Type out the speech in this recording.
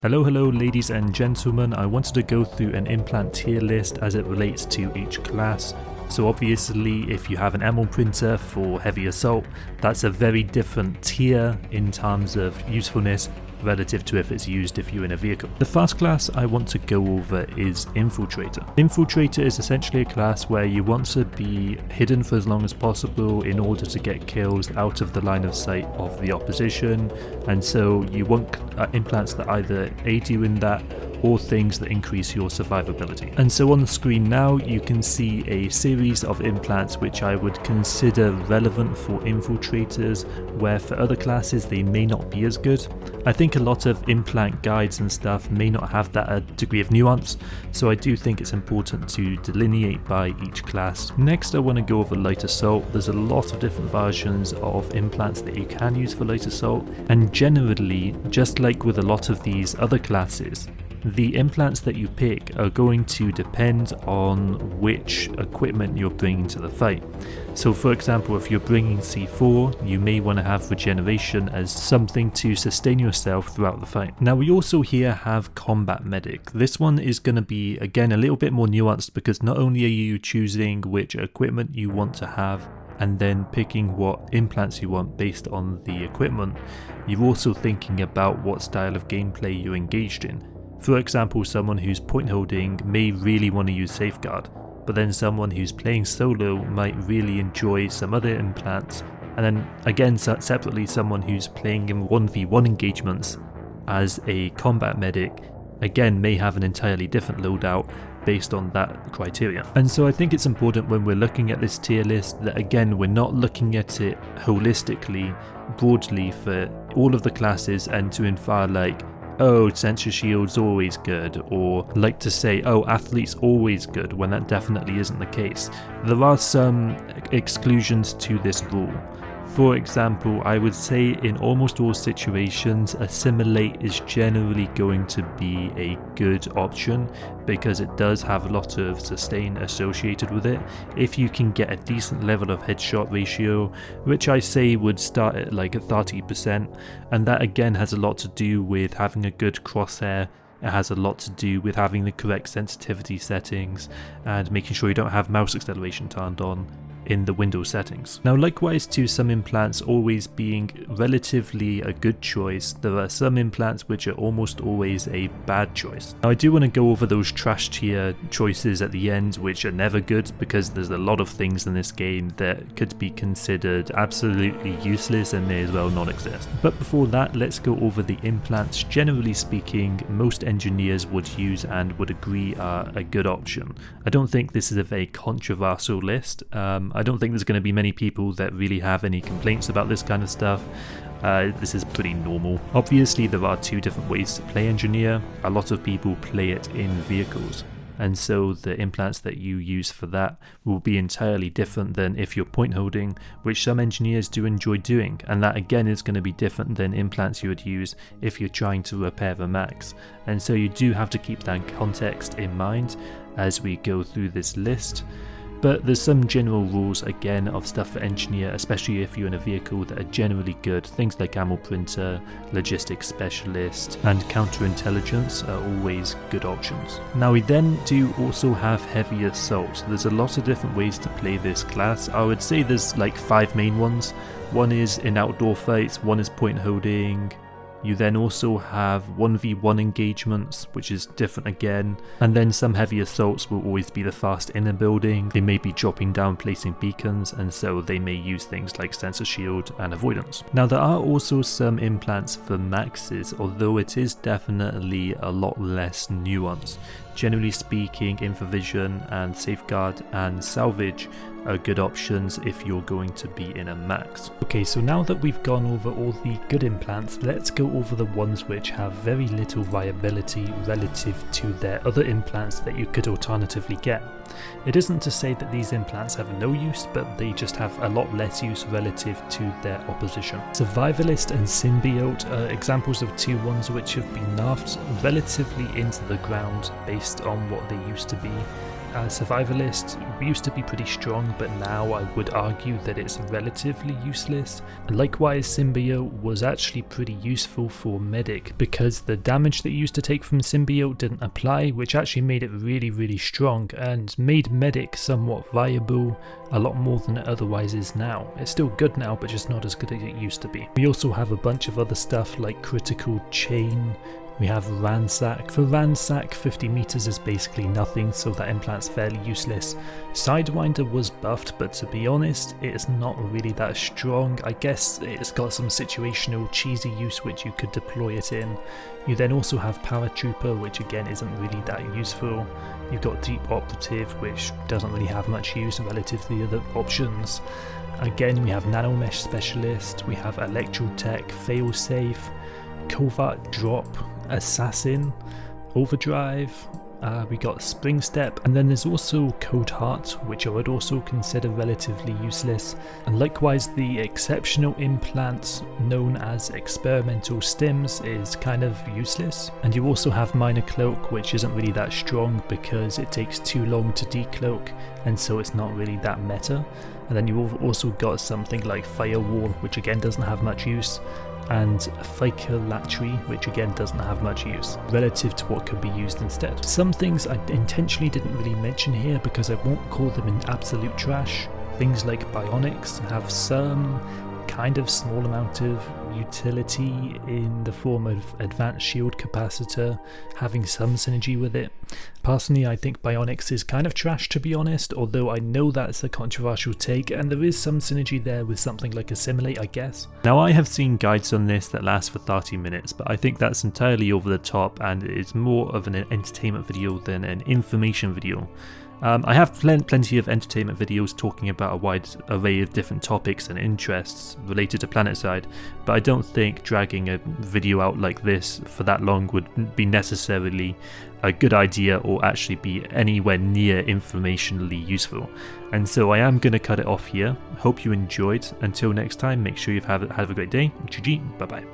Hello ladies and gentlemen, I wanted to go through an implant tier list as it relates to each class. So obviously if you have an ammo printer for heavy assault, that's a very different tier in terms of usefulness relative to if it's used if you're in a vehicle. The first class I want to go over is Infiltrator. Infiltrator is essentially a class where you want to be hidden for as long as possible in order to get kills out of the line of sight of the opposition, and so you want implants that either aid you in that or things that increase your survivability. And so on the screen now you can see a series of implants which I would consider relevant for infiltrators, where for other classes they may not be as good. I think a lot of implant guides and stuff may not have that degree of nuance, so I do think it's important to delineate by each class. Next I want to go over light assault. There's a lot of different versions of implants that you can use for light assault, and generally, just like with a lot of these other classes, the implants that you pick are going to depend on which equipment you're bringing to the fight. So for example, if you're bringing C4, you may want to have regeneration as something to sustain yourself throughout the fight. Now we also here have Combat Medic. This one is going to be again a little bit more nuanced, because not only are you choosing which equipment you want to have and then picking what implants you want based on the equipment, you're also thinking about what style of gameplay you're engaged in. For example, someone who's point holding may really want to use Safeguard, but then someone who's playing solo might really enjoy some other implants, and then again separately someone who's playing in 1v1 engagements as a combat medic again may have an entirely different loadout based on that criteria. And so I think it's important when we're looking at this tier list that again we're not looking at it holistically, broadly for all of the classes and to infer like, oh, sensor shield's always good, or like to say, oh, athlete's always good, when that definitely isn't the case. There are some exclusions to this rule. For example, I would say in almost all situations, Assimilate is generally going to be a good option because it does have a lot of sustain associated with it. If you can get a decent level of headshot ratio, which I say would start at like a 30%, and that again has a lot to do with having a good crosshair. It has a lot to do with having the correct sensitivity settings and making sure you don't have mouse acceleration turned on in the Windows settings. Now likewise to some implants always being relatively a good choice, there are some implants which are almost always a bad choice. Now I do want to go over those trash tier choices at the end which are never good, because there's a lot of things in this game that could be considered absolutely useless and may as well not exist. But before that, let's go over the implants generally speaking most engineers would use and would agree are a good option. I don't think this is a very controversial list. I don't think there's going to be many people that really have any complaints about this kind of stuff. This is pretty normal. Obviously there are two different ways to play engineer. A lot of people play it in vehicles, and so the implants that you use for that will be entirely different than if you're point holding, which some engineers do enjoy doing, and that again is going to be different than implants you would use if you're trying to repair the max. And so you do have to keep that context in mind as we go through this list. But there's some general rules again of stuff for engineer, especially if you're in a vehicle, that are generally good. Things like ammo printer, logistics specialist, and counterintelligence are always good options. Now we then do also have heavy assault. There's a lot of different ways to play this class. I would say there's like 5 main ones. One is in outdoor fights, one is point holding. You then also have 1v1 engagements, which is different again, and then some heavy assaults will always be the fast inner building. They may be dropping down placing beacons, and so they may use things like sensor shield and avoidance. Now there are also some implants for maxes, although it is definitely a lot less nuanced. Generally speaking, Infravision and Safeguard and Salvage are good options if you're going to be in a max. Okay, so now that we've gone over all the good implants, let's go over the ones which have very little viability relative to their other implants that you could alternatively get. It isn't to say that these implants have no use, but they just have a lot less use relative to their opposition. Survivalist and Symbiote are examples of two ones which have been nerfed relatively into the ground based on what they used to be. Survivalist used to be pretty strong, but now I would argue that it's relatively useless. Likewise, Symbiote was actually pretty useful for Medic because the damage that you used to take from Symbiote didn't apply, which actually made it really strong and made Medic somewhat viable, a lot more than it otherwise is now. It's still good now, but just not as good as it used to be. We also have a bunch of other stuff like Critical Chain. We have Ransack. For Ransack, 50 meters is basically nothing, so that implant's fairly useless. Sidewinder was buffed, but to be honest, it's not really that strong. I guess it's got some situational cheesy use which you could deploy it in. You then also have Paratrooper, which again isn't really that useful. You've got Deep Operative, which doesn't really have much use relative to the other options. Again, we have Nanomesh Specialist, we have Electrotech, Failsafe, Covert Drop, Assassin, Overdrive, we got Spring Step, and then there's also Code Heart, which I would also consider relatively useless, and likewise the exceptional implant known as Experimental Stims is kind of useless, and you also have Minor Cloak, which isn't really that strong because it takes too long to decloak, and so it's not really that meta. And then you've also got something like Firewall, which again doesn't have much use, and Phycolatry, which again doesn't have much use relative to what could be used instead. Some things I intentionally didn't really mention here because I won't call them in absolute trash. Things like Bionics have some kind of small amount of utility in the form of advanced shield capacitor, having some synergy with it. Personally, I think Bionics is kind of trash, to be honest, although I know that's a controversial take, and there is some synergy there with something like Assimilate, I guess. Now, I have seen guides on this that last for 30 minutes, but I think that's entirely over the top, and it's more of an entertainment video than an information video. I have plenty of entertainment videos talking about a wide array of different topics and interests related to Planetside, but I don't think dragging a video out like this for that long would be necessarily a good idea or actually be anywhere near informationally useful. And so I am going to cut it off here. Hope you enjoyed. Until next time, make sure you've have a great day. GG, bye bye.